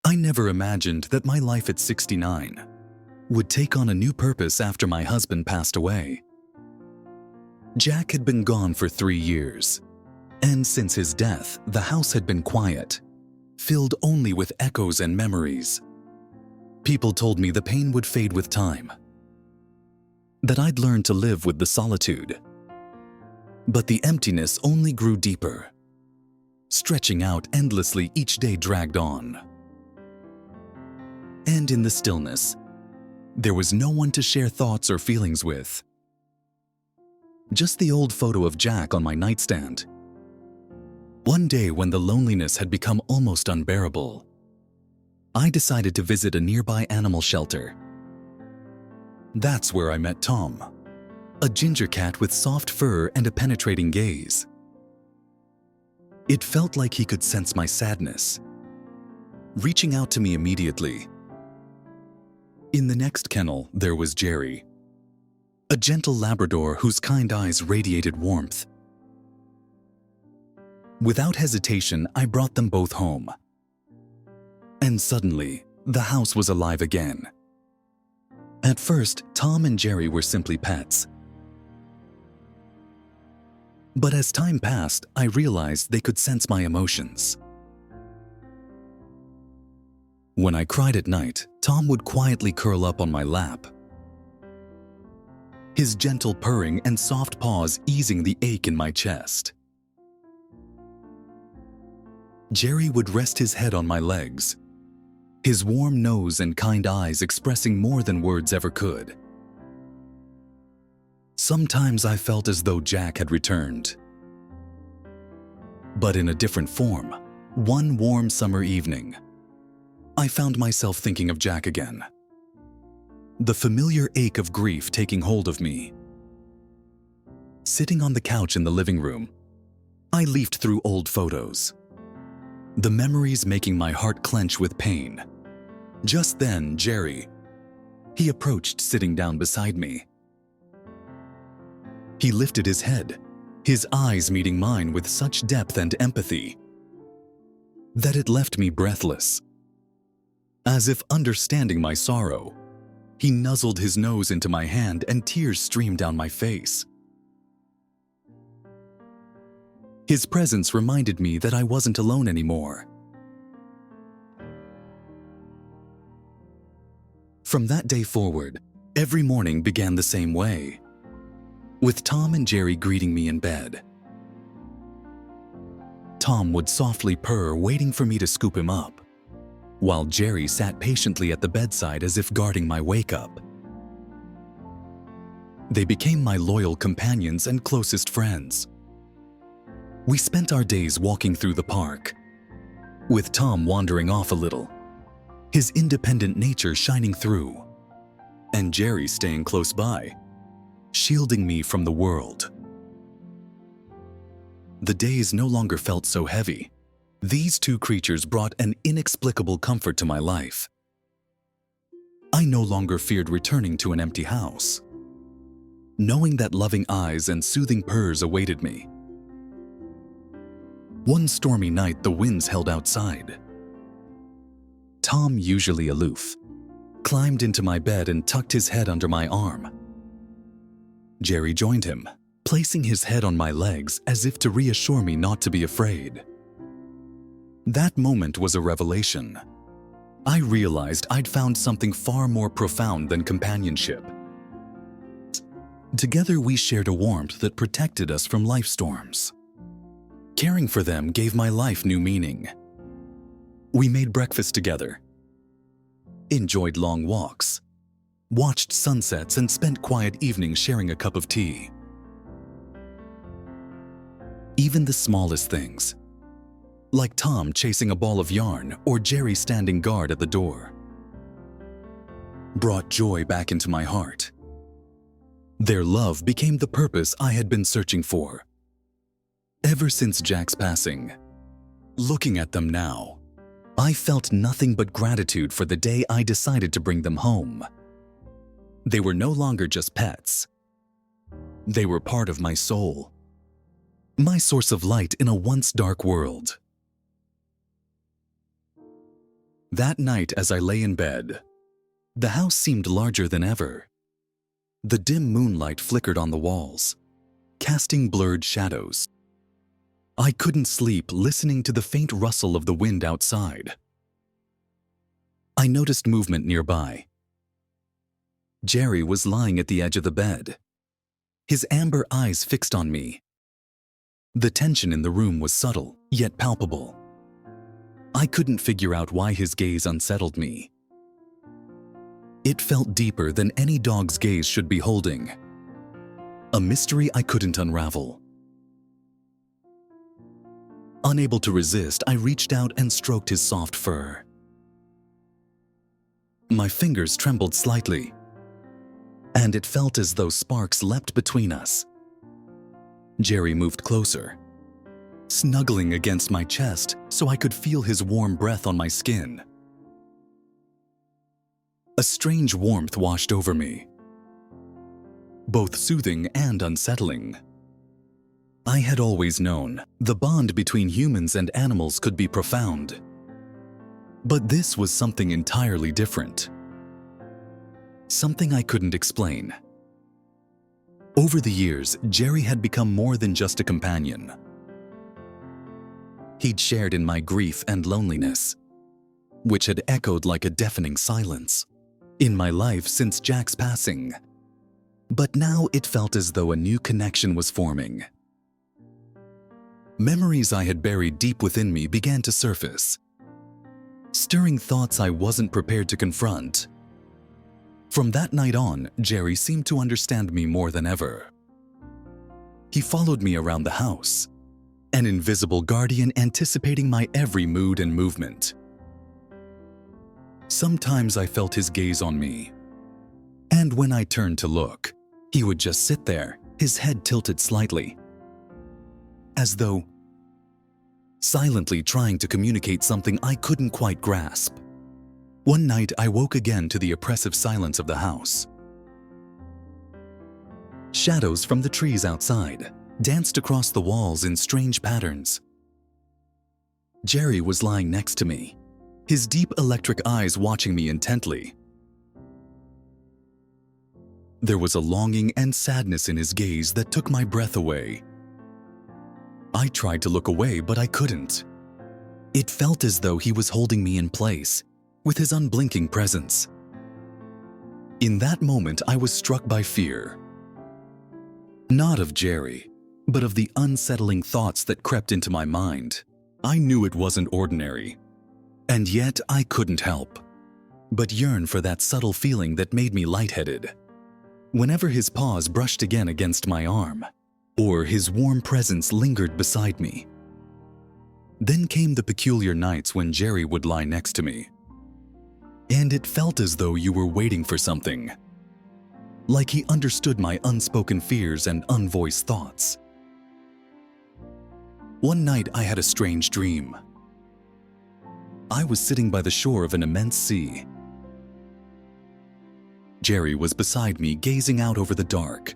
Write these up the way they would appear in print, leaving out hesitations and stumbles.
I never imagined that my life at 69 would take on a new purpose after my husband passed away. Jack had been gone for 3 years, and since his death, the house had been quiet, filled only with echoes and memories. People told me the pain would fade with time, that I'd learn to live with the solitude. But the emptiness only grew deeper, stretching out endlessly. Each day dragged on. And in the stillness, there was no one to share thoughts or feelings with. Just the old photo of Jack on my nightstand. One day, when the loneliness had become almost unbearable, I decided to visit a nearby animal shelter. That's where I met Tom, a ginger cat with soft fur and a penetrating gaze. It felt like he could sense my sadness, reaching out to me immediately. In the next kennel, there was Jerry, a gentle Labrador whose kind eyes radiated warmth. Without hesitation, I brought them both home. And suddenly, the house was alive again. At first, Tom and Jerry were simply pets. But as time passed, I realized they could sense my emotions. When I cried at night, Tom would quietly curl up on my lap, his gentle purring and soft paws easing the ache in my chest. Jerry would rest his head on my legs, his warm nose and kind eyes expressing more than words ever could. Sometimes I felt as though Jack had returned, but in a different form. One warm summer evening, I found myself thinking of Jack again, the familiar ache of grief taking hold of me. Sitting on the couch in the living room, I leafed through old photos, the memories making my heart clench with pain. Just then, Jerry, he approached, sitting down beside me. He lifted his head, his eyes meeting mine with such depth and empathy that it left me breathless. As if understanding my sorrow, he nuzzled his nose into my hand and tears streamed down my face. His presence reminded me that I wasn't alone anymore. From that day forward, every morning began the same way, with Tom and Jerry greeting me in bed. Tom would softly purr, waiting for me to scoop him up, while Jerry sat patiently at the bedside as if guarding my wake-up. They became my loyal companions and closest friends. We spent our days walking through the park, with Tom wandering off a little, his independent nature shining through, and Jerry staying close by, shielding me from the world. The days no longer felt so heavy. These two creatures brought an inexplicable comfort to my life. I no longer feared returning to an empty house, knowing that loving eyes and soothing purrs awaited me. One stormy night, the winds held outside. Tom, usually aloof, climbed into my bed and tucked his head under my arm. Jerry joined him, placing his head on my legs as if to reassure me not to be afraid. That moment was a revelation. I realized I'd found something far more profound than companionship. Together we shared a warmth that protected us from life storms. Caring for them gave my life new meaning. We made breakfast together, enjoyed long walks, watched sunsets, and spent quiet evenings sharing a cup of tea. Even the smallest things, like Tom chasing a ball of yarn or Jerry standing guard at the door, brought joy back into my heart. Their love became the purpose I had been searching for. Ever since Jack's passing, looking at them now, I felt nothing but gratitude for the day I decided to bring them home. They were no longer just pets. They were part of my soul, my source of light in a once dark world. That night, as I lay in bed, the house seemed larger than ever. The dim moonlight flickered on the walls, casting blurred shadows. I couldn't sleep, listening to the faint rustle of the wind outside. I noticed movement nearby. Jerry was lying at the edge of the bed, his amber eyes fixed on me. The tension in the room was subtle, yet palpable. I couldn't figure out why his gaze unsettled me. It felt deeper than any dog's gaze should be holding. A mystery I couldn't unravel. Unable to resist, I reached out and stroked his soft fur. My fingers trembled slightly, and it felt as though sparks leapt between us. Jerry moved closer, snuggling against my chest so I could feel his warm breath on my skin. A strange warmth washed over me, both soothing and unsettling. I had always known the bond between humans and animals could be profound, but this was something entirely different. Something I couldn't explain. Over the years, Jerry had become more than just a companion. He'd shared in my grief and loneliness, which had echoed like a deafening silence in my life since Jack's passing. But now it felt as though a new connection was forming. Memories I had buried deep within me began to surface, stirring thoughts I wasn't prepared to confront. From that night on, Jerry seemed to understand me more than ever. He followed me around the house, an invisible guardian anticipating my every mood and movement. Sometimes I felt his gaze on me, and when I turned to look, he would just sit there, his head tilted slightly, as though silently trying to communicate something I couldn't quite grasp. One night, I woke again to the oppressive silence of the house. Shadows from the trees outside danced across the walls in strange patterns. Jerry was lying next to me, his deep electric eyes watching me intently. There was a longing and sadness in his gaze that took my breath away. I tried to look away, but I couldn't. It felt as though he was holding me in place, with his unblinking presence. In that moment, I was struck by fear. Not of Jerry, but of the unsettling thoughts that crept into my mind. I knew it wasn't ordinary, and yet I couldn't help but yearn for that subtle feeling that made me lightheaded. Whenever his paws brushed again against my arm, or his warm presence lingered beside me. Then came the peculiar nights when Jerry would lie next to me, and it felt as though you were waiting for something, like he understood my unspoken fears and unvoiced thoughts. One night I had a strange dream. I was sitting by the shore of an immense sea. Jerry was beside me, gazing out over the dark,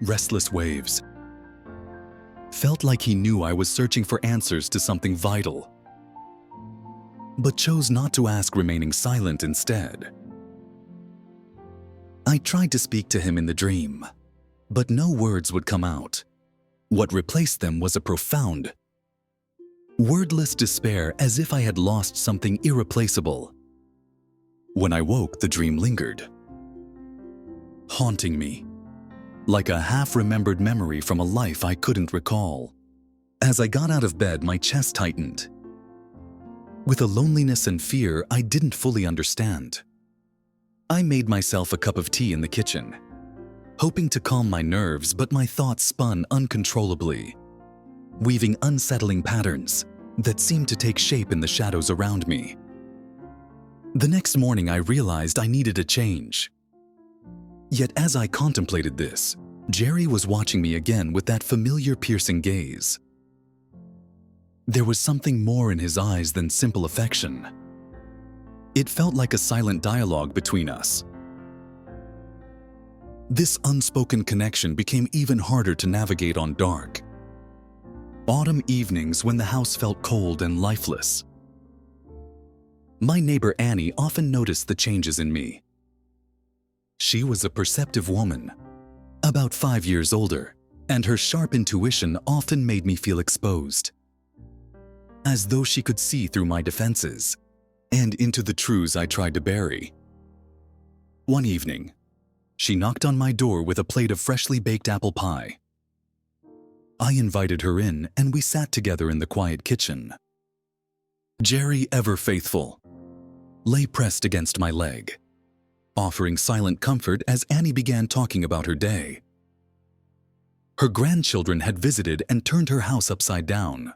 restless waves. Felt like he knew I was searching for answers to something vital, but chose not to ask, remaining silent instead. I tried to speak to him in the dream, but no words would come out. What replaced them was a profound, wordless despair, as if I had lost something irreplaceable. When I woke, the dream lingered, haunting me, like a half-remembered memory from a life I couldn't recall. As I got out of bed, my chest tightened, with a loneliness and fear I didn't fully understand. I made myself a cup of tea in the kitchen, hoping to calm my nerves, but my thoughts spun uncontrollably, weaving unsettling patterns that seemed to take shape in the shadows around me. The next morning, I realized I needed a change. Yet as I contemplated this, Jerry was watching me again with that familiar piercing gaze. There was something more in his eyes than simple affection. It felt like a silent dialogue between us. This unspoken connection became even harder to navigate on dark, autumn evenings when the house felt cold and lifeless. My neighbor Annie often noticed the changes in me. She was a perceptive woman, about 5 years older, and her sharp intuition often made me feel exposed, as though she could see through my defenses and into the truths I tried to bury. One evening, she knocked on my door with a plate of freshly baked apple pie. I invited her in, and we sat together in the quiet kitchen. Jerry, ever faithful, lay pressed against my leg, offering silent comfort as Annie began talking about her day. Her grandchildren had visited and turned her house upside down.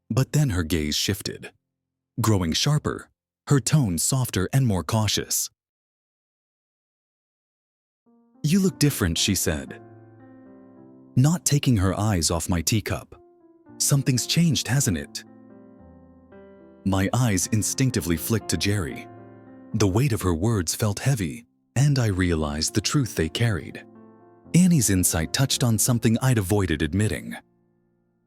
But then her gaze shifted, growing sharper, her tone softer and more cautious. "You look different," she said, not taking her eyes off my teacup. "Something's changed, hasn't it?" My eyes instinctively flicked to Jerry. The weight of her words felt heavy, and I realized the truth they carried. Annie's insight touched on something I'd avoided admitting.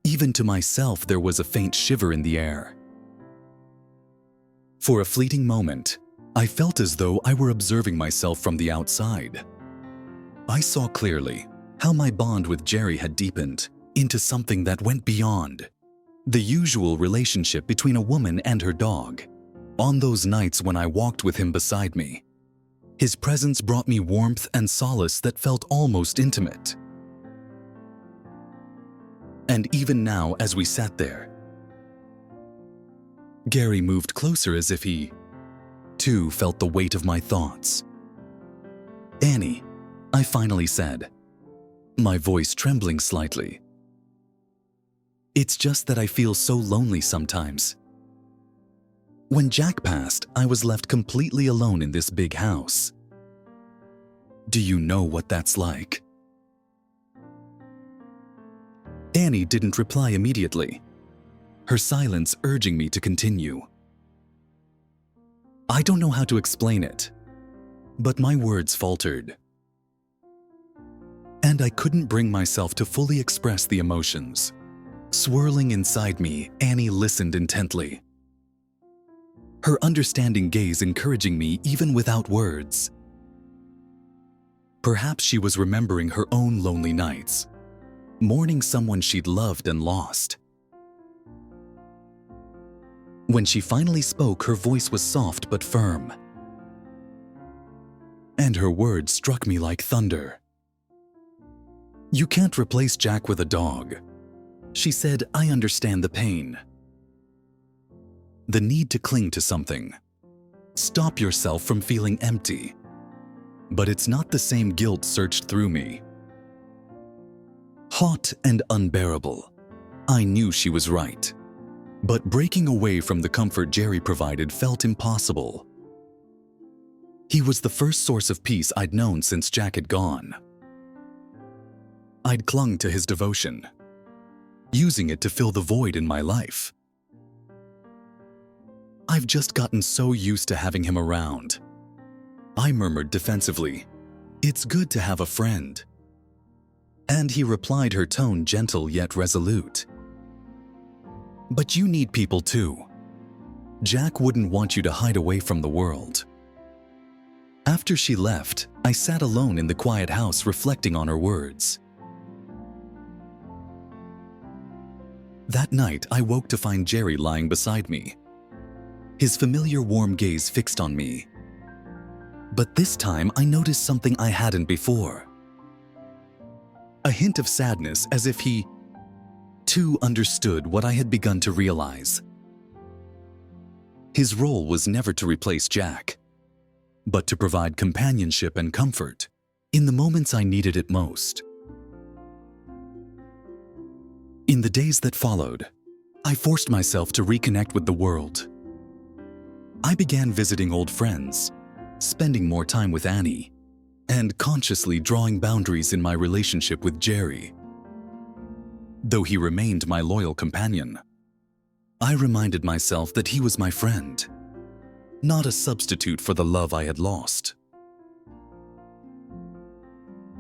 Even to myself, there was a faint shiver in the air. For a fleeting moment, I felt as though I were observing myself from the outside. I saw clearly how my bond with Jerry had deepened into something that went beyond the usual relationship between a woman and her dog. On those nights when I walked with him beside me, his presence brought me warmth and solace that felt almost intimate. And even now, as we sat there, Gary moved closer as if he, too, felt the weight of my thoughts. "Annie," I finally said, my voice trembling slightly. "It's just that I feel so lonely sometimes. When Jack passed, I was left completely alone in this big house. Do you know what that's like?" Annie didn't reply immediately, her silence urging me to continue. I don't know how to explain it, but my words faltered, and I couldn't bring myself to fully express the emotions swirling inside me. Annie listened intently, her understanding gaze encouraging me even without words. Perhaps she was remembering her own lonely nights, mourning someone she'd loved and lost. When she finally spoke, her voice was soft but firm, and her words struck me like thunder. "You can't replace Jack with a dog," she said. "I understand the pain, the need to cling to something, stop yourself from feeling empty. But it's not the same." Guilt surged through me, hot and unbearable. I knew she was right, but breaking away from the comfort Jerry provided felt impossible. He was the first source of peace I'd known since Jack had gone. I'd clung to his devotion, using it to fill the void in my life. "I've just gotten so used to having him around," I murmured defensively. "It's good to have a friend." And he replied, her tone gentle yet resolute. "But you need people too. Jack wouldn't want you to hide away from the world." After she left, I sat alone in the quiet house reflecting on her words. That night, I woke to find Jerry lying beside me, his familiar warm gaze fixed on me. But this time, I noticed something I hadn't before. A hint of sadness, as if he, too, understood what I had begun to realize. His role was never to replace Jack, but to provide companionship and comfort in the moments I needed it most. In the days that followed, I forced myself to reconnect with the world. I began visiting old friends, spending more time with Annie, and consciously drawing boundaries in my relationship with Jerry. Though he remained my loyal companion, I reminded myself that he was my friend, not a substitute for the love I had lost.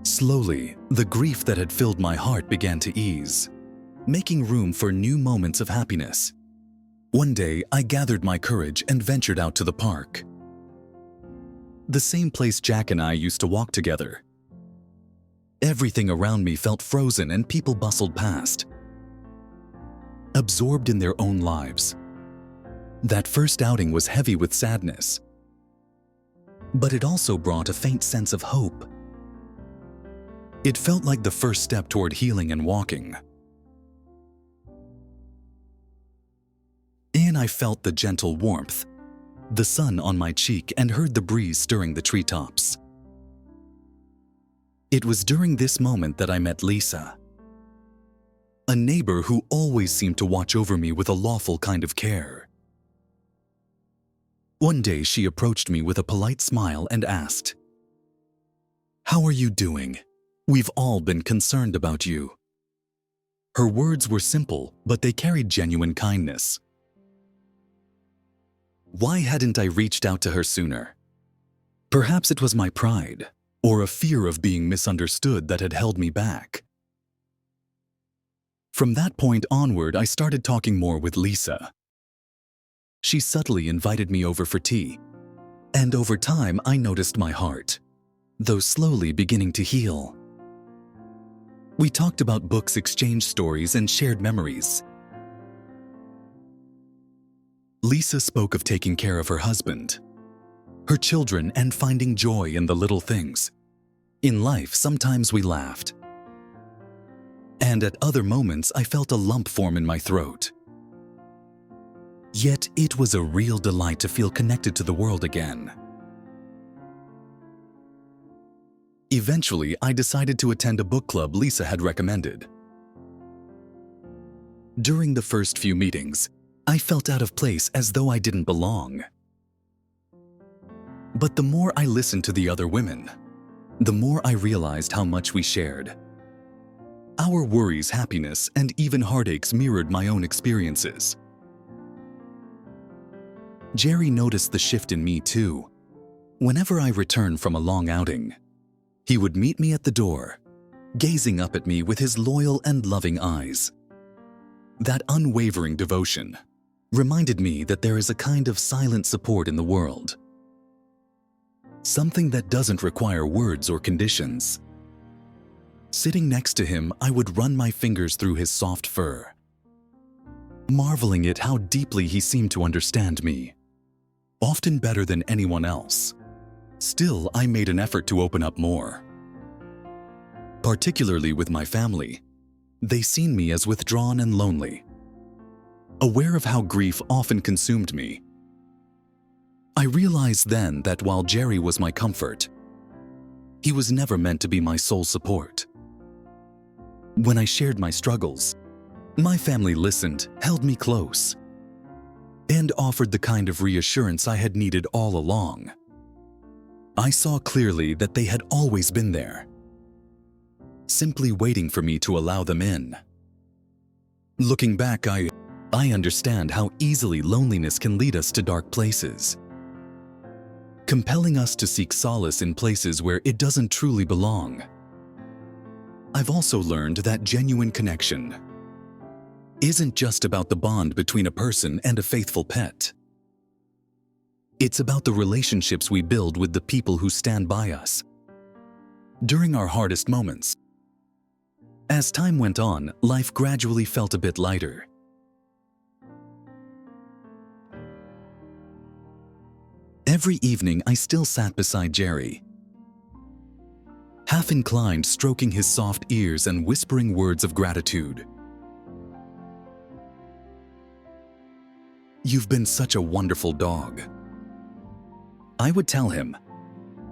Slowly, the grief that had filled my heart began to ease, making room for new moments of happiness. One day, I gathered my courage and ventured out to the park. The same place Jack and I used to walk together. Everything around me felt frozen and people bustled past, absorbed in their own lives. That first outing was heavy with sadness, but it also brought a faint sense of hope. It felt like the first step toward healing and walking. And I felt the gentle warmth, the sun on my cheek, and heard the breeze stirring the treetops. It was during this moment that I met Lisa, a neighbor who always seemed to watch over me with a lawful kind of care. One day she approached me with a polite smile and asked, "How are you doing? We've all been concerned about you." Her words were simple, but they carried genuine kindness. Why hadn't I reached out to her sooner? Perhaps it was my pride, or a fear of being misunderstood that had held me back. From that point onward, I started talking more with Lisa. She subtly invited me over for tea, and over time I noticed my heart, though slowly beginning to heal. We talked about books, exchanged stories, and shared memories. Lisa spoke of taking care of her husband, her children, and finding joy in the little things. In life, sometimes we laughed, and at other moments I felt a lump form in my throat. Yet it was a real delight to feel connected to the world again. Eventually, I decided to attend a book club Lisa had recommended. During the first few meetings, I felt out of place, as though I didn't belong. But the more I listened to the other women, the more I realized how much we shared. Our worries, happiness, and even heartaches mirrored my own experiences. Jerry noticed the shift in me too. Whenever I returned from a long outing, he would meet me at the door, gazing up at me with his loyal and loving eyes. That unwavering devotion reminded me that there is a kind of silent support in the world. Something that doesn't require words or conditions. Sitting next to him, I would run my fingers through his soft fur, marveling at how deeply he seemed to understand me, often better than anyone else. Still, I made an effort to open up more. Particularly with my family, they seen me as withdrawn and lonely, aware of how grief often consumed me. I realized then that while Jerry was my comfort, he was never meant to be my sole support. When I shared my struggles, my family listened, held me close, and offered the kind of reassurance I had needed all along. I saw clearly that they had always been there, simply waiting for me to allow them in. Looking back, I understand how easily loneliness can lead us to dark places, compelling us to seek solace in places where it doesn't truly belong. I've also learned that genuine connection isn't just about the bond between a person and a faithful pet. It's about the relationships we build with the people who stand by us during our hardest moments. As time went on, life gradually felt a bit lighter. Every evening, I still sat beside Jerry, half inclined, stroking his soft ears and whispering words of gratitude. "You've been such a wonderful dog," I would tell him,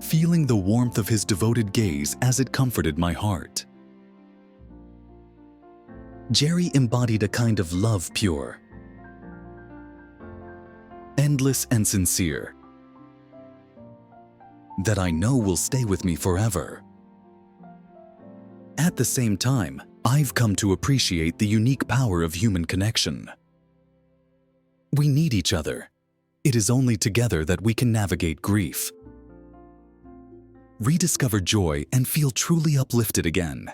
feeling the warmth of his devoted gaze as it comforted my heart. Jerry embodied a kind of love pure, endless and sincere, that I know will stay with me forever. At the same time, I've come to appreciate the unique power of human connection. We need each other. It is only together that we can navigate grief, rediscover joy, and feel truly uplifted again.